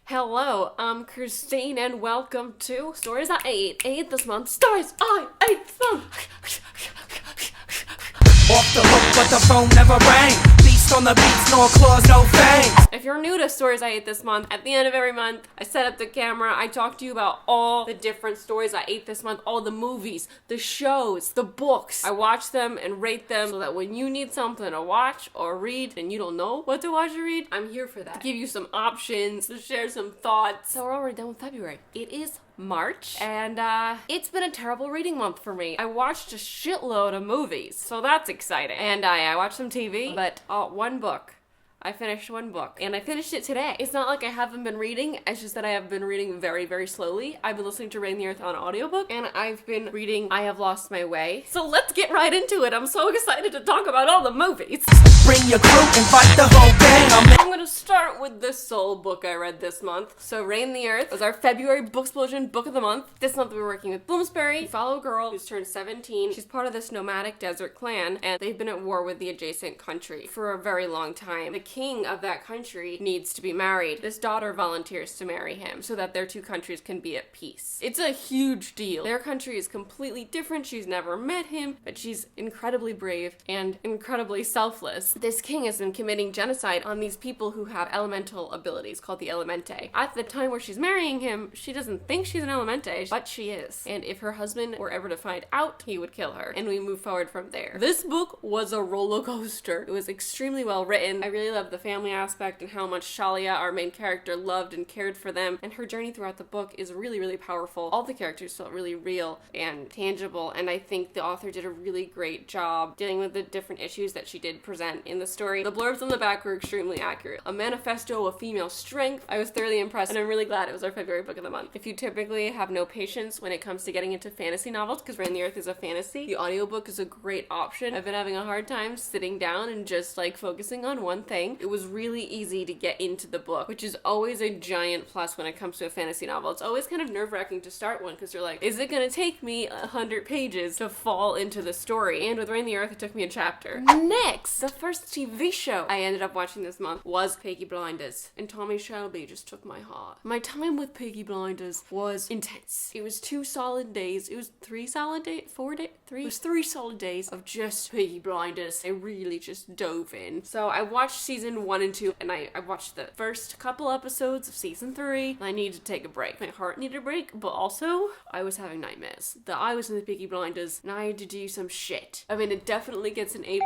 Hello, I'm Christine and welcome to Stories I Ate this month. Stories I Ate this month! Off the hook, but the phone never rang. Beast on the beats, no claws, no fangs. If you're new to Stories I Ate this month, at the end of every month, I set up the camera, I talk to you about all the different stories I ate this month, all the movies, the shows, the books. I watch them and rate them so that when you need something to watch or read and you don't know what to watch or read, I'm here for that. To give you some options, to share some thoughts. So we're already done with February. It is March, and it's been a terrible reading month for me. I watched a shitload of movies, so that's exciting. And I watched some TV, but one book. I finished one book, and I finished it today. It's not like I haven't been reading, it's just that I have been reading very, very slowly. I've been listening to Rain the Earth on audiobook, and I've been reading I Have Lost My Way. So let's get right into it. I'm so excited to talk about all the movies. Bring your crew, invite the whole gang. I'm gonna start with the sole book I read this month. So Rain the Earth was our February BOOKSPLOSION book of the month. This month we were working with Bloomsbury. We follow a girl who's turned 17. She's part of this nomadic desert clan, and they've been at war with the adjacent country for a very long time. The king of that country needs to be married. This daughter volunteers to marry him so that their two countries can be at peace. It's a huge deal. Their country is completely different. She's never met him, but she's incredibly brave and incredibly selfless. This king has been committing genocide on these people who have elemental abilities called the Elemente. At the time where she's marrying him, she doesn't think she's an Elemente, but she is. And if her husband were ever to find out, he would kill her. And we move forward from there. This book was a roller coaster. It was extremely well written. I really loved the family aspect and how much Shalia, our main character, loved and cared for them. And her journey throughout the book is really, really powerful. All the characters felt really real and tangible. And I think the author did a really great job dealing with the different issues that she did present in the story. The blurbs on the back were extremely accurate. A manifesto of female strength. I was thoroughly impressed, and I'm really glad it was our February book of the month. If you typically have no patience when it comes to getting into fantasy novels, because Rain the Earth is a fantasy, the audiobook is a great option. I've been having a hard time sitting down and just like focusing on one thing. It was really easy to get into the book, which is always a giant plus when it comes to a fantasy novel. It's always kind of nerve-wracking to start one because you're like, is it gonna take me 100 pages to fall into the story? And with Rain the Earth, it took me a chapter. Next, the first TV show I ended up watching this month was Peaky Blinders, and Tommy Shelby just took my heart. My time with Peaky Blinders was intense. It was 2 solid days. It was 3 solid days? 4 days? 3? It was 3 solid days of just Peaky Blinders. I really just dove in. So I watched season 1 and 2, and I watched the first couple episodes of season 3. I needed to take a break. My heart needed a break, but also I was having nightmares. I was in the Peaky Blinders, and I had to do some shit. I mean, it definitely gets an A+,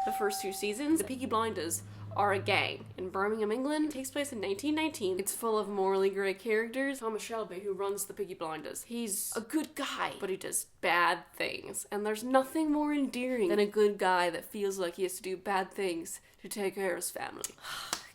the first 2 seasons. The Peaky Blinders are a gang in Birmingham, England. It takes place in 1919. It's full of morally grey characters. Thomas Shelby, who runs the Peaky Blinders, he's a good guy, but he does bad things. And there's nothing more endearing than a good guy that feels like he has to do bad things to take care of his family.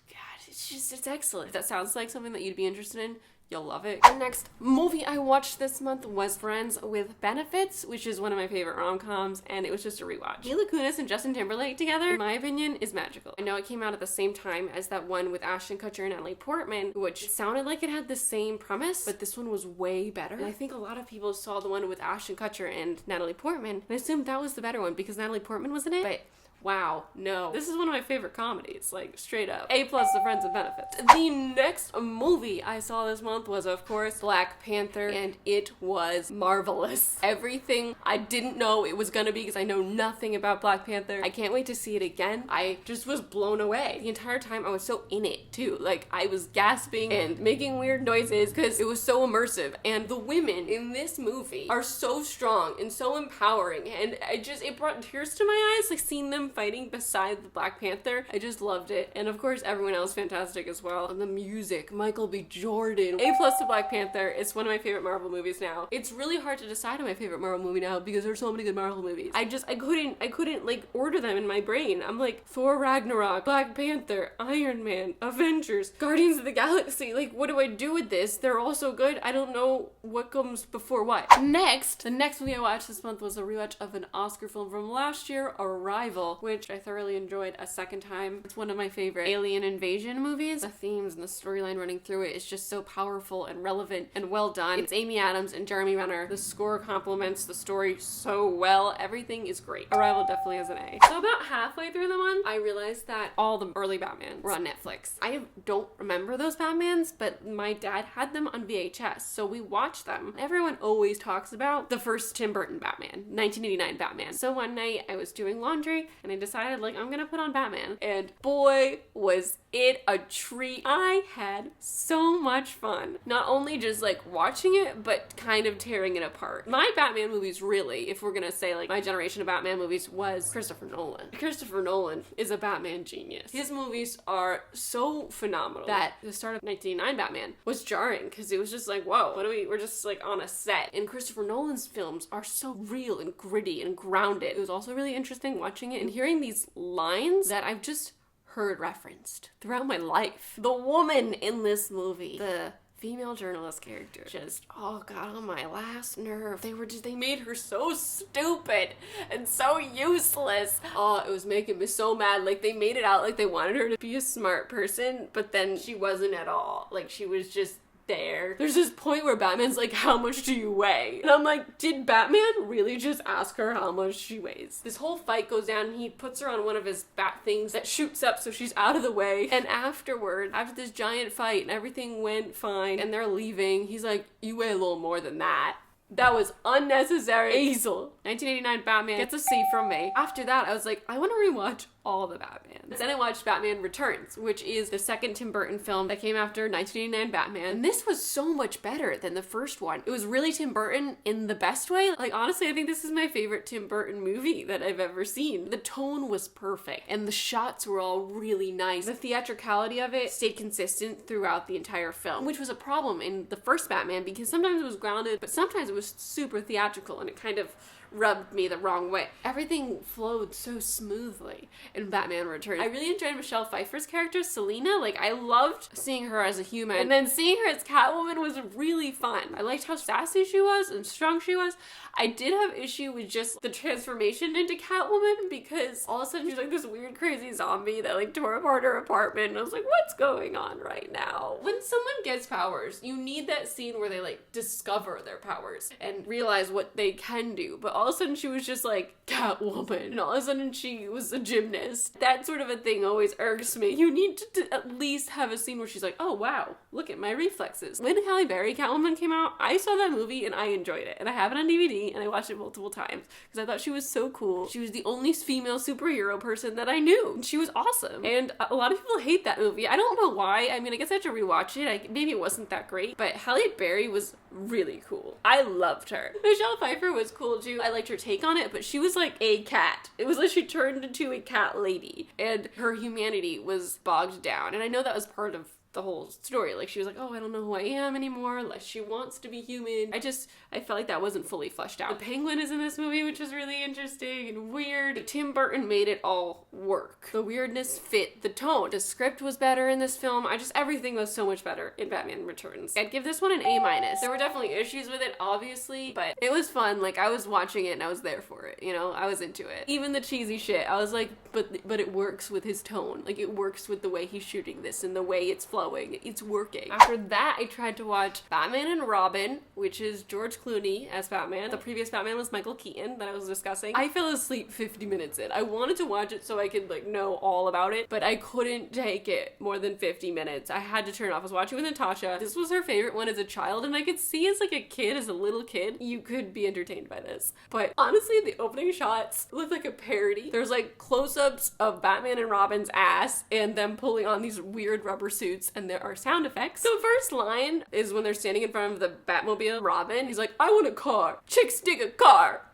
God, it's excellent. If that sounds like something that you'd be interested in, you'll love it. The next movie I watched this month was Friends with Benefits, which is one of my favorite rom-coms, and it was just a rewatch. Mila Kunis and Justin Timberlake together, in my opinion, is magical. I know it came out at the same time as that one with Ashton Kutcher and Natalie Portman, which sounded like it had the same premise, but this one was way better. And I think a lot of people saw the one with Ashton Kutcher and Natalie Portman and assumed that was the better one because Natalie Portman was in it, but wow, no. This is one of my favorite comedies, like, straight up. A+ the Friends with Benefits. The next movie I saw this month was, of course, Black Panther, and it was marvelous. Everything I didn't know it was gonna be because I know nothing about Black Panther. I can't wait to see it again. I just was blown away. The entire time I was so in it, too. Like, I was gasping and making weird noises because it was so immersive. And the women in this movie are so strong and so empowering, and it brought tears to my eyes, like, seeing them fighting beside the Black Panther. I just loved it. And of course, everyone else fantastic as well. And the music, Michael B. Jordan. A+ to Black Panther. It's one of my favorite Marvel movies now. It's really hard to decide on my favorite Marvel movie now because there's so many good Marvel movies. I couldn't like order them in my brain. I'm like, Thor Ragnarok, Black Panther, Iron Man, Avengers, Guardians of the Galaxy. Like, what do I do with this? They're all so good. I don't know what comes before what. The next movie I watched this month was a rewatch of an Oscar film from last year, Arrival. which I thoroughly enjoyed a second time. It's one of my favorite alien invasion movies. The themes and the storyline running through it is just so powerful and relevant and well done. It's Amy Adams and Jeremy Renner. The score complements the story so well. Everything is great. Arrival definitely has an A. So about halfway through the month, I realized that all the early Batman were on Netflix. I don't remember those Batmans, but my dad had them on VHS, so we watched them. Everyone always talks about the first Tim Burton Batman, 1989 Batman. So one night I was doing laundry and I decided, like, I'm gonna put on Batman. And boy, was it a treat. I had so much fun. Not only just like watching it, but kind of tearing it apart. My Batman movies, really, if we're gonna say like my generation of Batman movies, was Christopher Nolan. Christopher Nolan is a Batman genius. His movies are so phenomenal that the start of 1989 Batman was jarring because it was just like, whoa, we're just like on a set. And Christopher Nolan's films are so real and gritty and grounded. It was also really interesting watching it and hearing these lines that I've just heard referenced throughout my life. The woman in this movie, the female journalist character, just, oh god, on my last nerve. They made her so stupid and so useless. Oh, it was making me so mad. Like, they made it out like they wanted her to be a smart person, but then she wasn't at all. Like, she was just there. There's this point where Batman's like, how much do you weigh? And I'm like, did Batman really just ask her how much she weighs? This whole fight goes down and he puts her on one of his bat things that shoots up so she's out of the way. And afterward, after this giant fight and everything went fine and they're leaving, he's like, you weigh a little more than that. That was unnecessary. Hazel. 1989 Batman gets a C from me. After that, I was like, I want to rewatch all the Batmans. Then I watched Batman Returns, which is the second Tim Burton film that came after 1989 Batman. And this was so much better than the first one. It was really Tim Burton in the best way. Like, honestly, I think this is my favorite Tim Burton movie that I've ever seen. The tone was perfect, and the shots were all really nice. The theatricality of it stayed consistent throughout the entire film, which was a problem in the first Batman because sometimes it was grounded, but sometimes it was super theatrical, and it kind of rubbed me the wrong way. Everything flowed so smoothly in Batman Returns. I really enjoyed Michelle Pfeiffer's character, Selena. Like, I loved seeing her as a human, and then seeing her as Catwoman was really fun. I liked how sassy she was and strong she was. I did have issue with just the transformation into Catwoman because all of a sudden she's like this weird crazy zombie that like tore apart her apartment, and I was like, what's going on right now? When someone gets powers, you need that scene where they like discover their powers and realize what they can do, but all of a sudden she was just like Catwoman, and all of a sudden she was a gymnast. That sort of a thing always irks me. You need to at least have a scene where she's like, oh wow, look at my reflexes. When Halle Berry Catwoman came out, I saw that movie and I enjoyed it, and I have it on DVD and I watched it multiple times because I thought she was so cool. She was the only female superhero person that I knew. She was awesome, and a lot of people hate that movie. I don't know why. I mean, I guess I had to rewatch it. Maybe it wasn't that great, but Halle Berry was really cool. I loved her. Michelle Pfeiffer was cool too. I liked her take on it, but she was like a cat. It was like she turned into a cat lady, and her humanity was bogged down. And I know that was part of the whole story. Like, she was like, oh, I don't know who I am anymore, unless she wants to be human. I felt like that wasn't fully fleshed out. The Penguin is in this movie, which is really interesting and weird. Tim Burton made it all work. The weirdness fit the tone. The script was better in this film. Everything was so much better in Batman Returns. I'd give this one an A-. There were definitely issues with it, obviously, but it was fun. Like, I was watching it and I was there for it, you know? I was into it. Even the cheesy shit, I was like, but it works with his tone. Like, it works with the way he's shooting this and the way it's flowing. It's working. After that, I tried to watch Batman and Robin, which is George Clooney as Batman. The previous Batman was Michael Keaton that I was discussing. I fell asleep 50 minutes in. I wanted to watch it so I could like know all about it, but I couldn't take it more than 50 minutes. I had to turn it off. I was watching with Natasha. This was her favorite one as a child, and I could see as like a kid, as a little kid, you could be entertained by this. But honestly, the opening shots looked like a parody. There's like close-ups of Batman and Robin's ass and them pulling on these weird rubber suits, and there are sound effects. The first line is when they're standing in front of the Batmobile. Robin, he's like, I want a car. Chicks dig a car.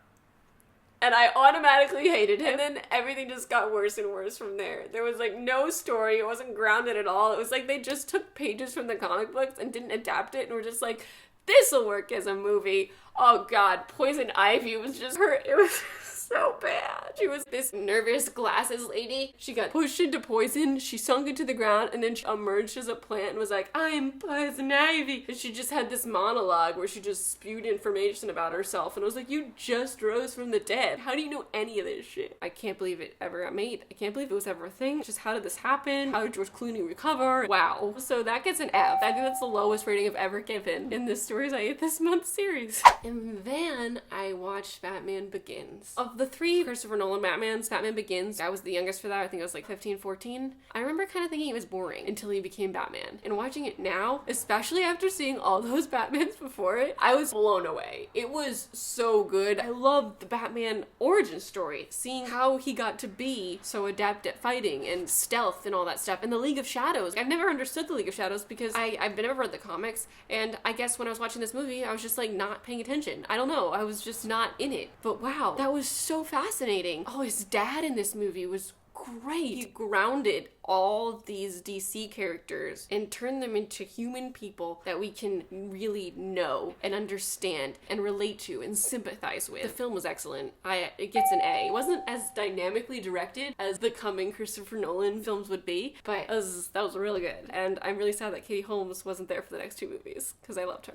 And I automatically hated him. And then everything just got worse and worse from there. There was like no story. It wasn't grounded at all. It was like they just took pages from the comic books and didn't adapt it and were just like, this'll work as a movie. Oh god, Poison Ivy was just her. It was so bad. She was this nervous glasses lady. She got pushed into poison, she sunk into the ground, and then she emerged as a plant and was like, I'm poison ivy. And she just had this monologue where she just spewed information about herself, and I was like, you just rose from the dead. How do you know any of this shit? I can't believe it ever got made. I can't believe it was ever a thing. Just how did this happen? How did George Clooney recover? Wow. So that gets an F. I think that's the lowest rating I've ever given in this Stories I Ate This Month series. And then I watched Batman Begins. Of the three Christopher Nolan Batmans, Batman Begins, I was the youngest for that. I think I was like 15, 14. I remember kind of thinking it was boring until he became Batman. And watching it now, especially after seeing all those Batmans before it, I was blown away. It was so good. I loved the Batman origin story, seeing how he got to be so adept at fighting and stealth and all that stuff. And the League of Shadows. I've never understood the League of Shadows because I've never read the comics, and I guess when I was watching this movie, I was just like not paying attention. I don't know. I was just not in it. But wow, that was so fascinating. Oh, his dad in this movie was great. He grounded all these DC characters and turned them into human people that we can really know and understand and relate to and sympathize with. The film was excellent. It gets an A. It wasn't as dynamically directed as the coming Christopher Nolan films would be, but that was really good. And I'm really sad that Katie Holmes wasn't there for the next two movies because I loved her.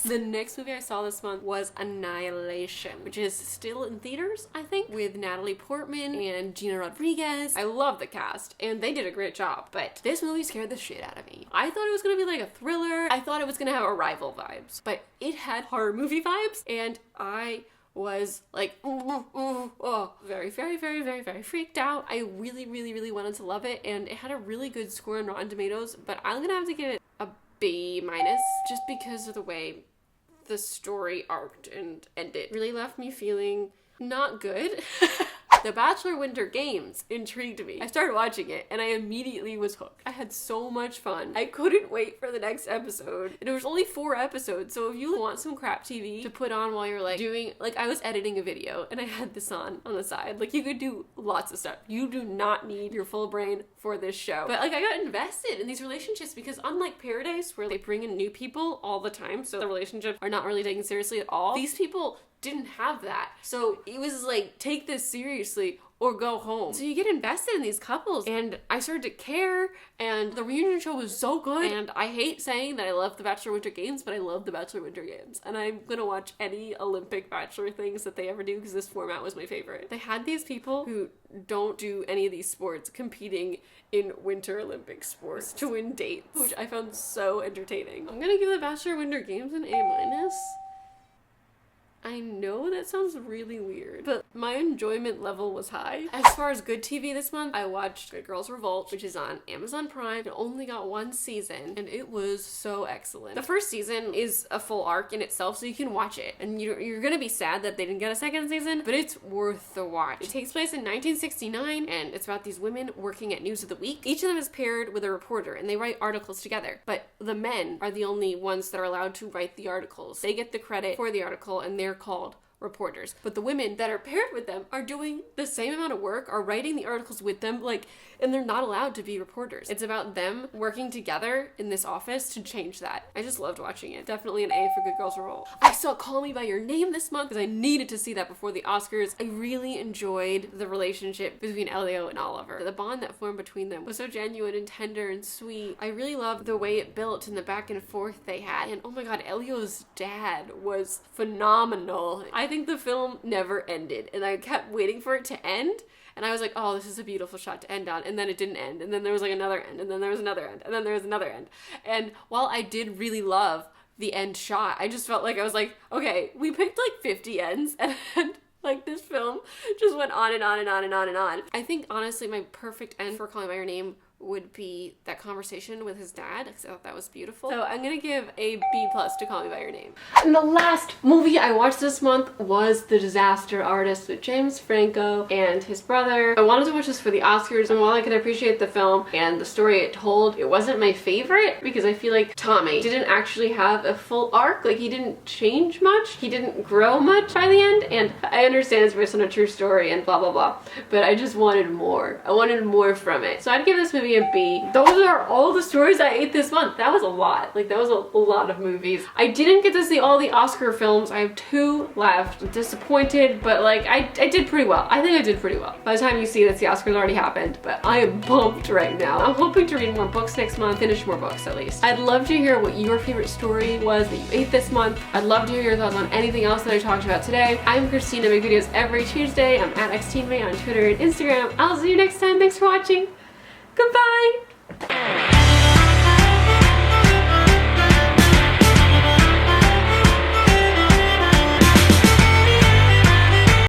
The next movie I saw this month was Annihilation, which is still in theaters, I think, with Natalie Portman and Gina Rodriguez. I love the cast, and they did a great job, but this movie scared the shit out of me. I thought it was gonna be like a thriller. I thought it was gonna have Arrival vibes, but it had horror movie vibes, and I was like, very, very, very, very, very freaked out. I really, really, really wanted to love it, and it had a really good score on Rotten Tomatoes, but I'm gonna have to give it a B- just because of the way the story arced and ended. Really left me feeling not good. The Bachelor Winter Games intrigued me. I started watching it and I immediately was hooked. I had so much fun. I couldn't wait for the next episode. And there was only 4 episodes, so if you want some crap TV to put on while you're like doing, like I was editing a video and I had this on the side. Like you could do lots of stuff. You do not need your full brain for this show. But like I got invested in these relationships because unlike Paradise where they bring in new people all the time, so the relationships are not really taken seriously at all, these people didn't have that. So it was like, take this seriously or go home. So you get invested in these couples, and I started to care, and the reunion show was so good. And I hate saying that I love the Bachelor Winter Games, but I love the Bachelor Winter Games. And I'm gonna watch any Olympic Bachelor things that they ever do because this format was my favorite. They had these people who don't do any of these sports competing in Winter Olympic sports to win dates, which I found so entertaining. I'm gonna give the Bachelor Winter Games an A-. I know that sounds really weird, but my enjoyment level was high. As far as good TV this month, I watched Good Girls Revolt, which is on Amazon Prime. It only got 1 season, and it was so excellent. The first season is a full arc in itself, so you can watch it. And you're gonna be sad that they didn't get a second season, but it's worth the watch. It takes place in 1969, and it's about these women working at News of the Week. Each of them is paired with a reporter, and they write articles together. But the men are the only ones that are allowed to write the articles. They get the credit for the article, and they're called reporters. But the women that are paired with them are doing the same amount of work, are writing the articles with them, and they're not allowed to be reporters. It's about them working together in this office to change that. I just loved watching it. Definitely an A for Good Girls Revolt. I saw Call Me By Your Name this month because I needed to see that before the Oscars. I really enjoyed the relationship between Elio and Oliver. The bond that formed between them was so genuine and tender and sweet. I really loved the way it built and the back and forth they had. And oh my god, Elio's dad was phenomenal. I think the film never ended, and I kept waiting for it to end. And I was like, oh, this is a beautiful shot to end on. And then it didn't end. And then there was like another end. And then there was another end. And then there was another end. And while I did really love the end shot, I just felt like I was like, okay, we picked like 50 ends. And like this film just went on and on and on and on and on. I think honestly my perfect end for Calling By Your Name would be that conversation with his dad, because I thought that was beautiful. So I'm gonna give a B+ to Call Me By Your Name. And the last movie I watched this month was The Disaster Artist with James Franco and his brother. I wanted to watch this for the Oscars, and while I could appreciate the film and the story it told, it wasn't my favorite because I feel like Tommy didn't actually have a full arc. Like, he didn't change much, he didn't grow much by the end, and I understand it's based on a true story and blah blah blah, but I just wanted more. I wanted more from it. So I'd give this movie me a B. Those are all the stories I ate this month. That was a lot. Like, that was a lot of movies. I didn't get to see all the Oscar films. I have 2 left. I'm disappointed, but like, I did pretty well. I think I did pretty well. By the time you see this, the Oscars already happened, but I am pumped right now. I'm hoping to read more books next month, finish more books at least. I'd love to hear what your favorite story was that you ate this month. I'd love to hear your thoughts on anything else that I talked about today. I'm Christine. I make videos every Tuesday. I'm at XTeenMay on Twitter and Instagram. I'll see you next time. Thanks for watching. Goodbye.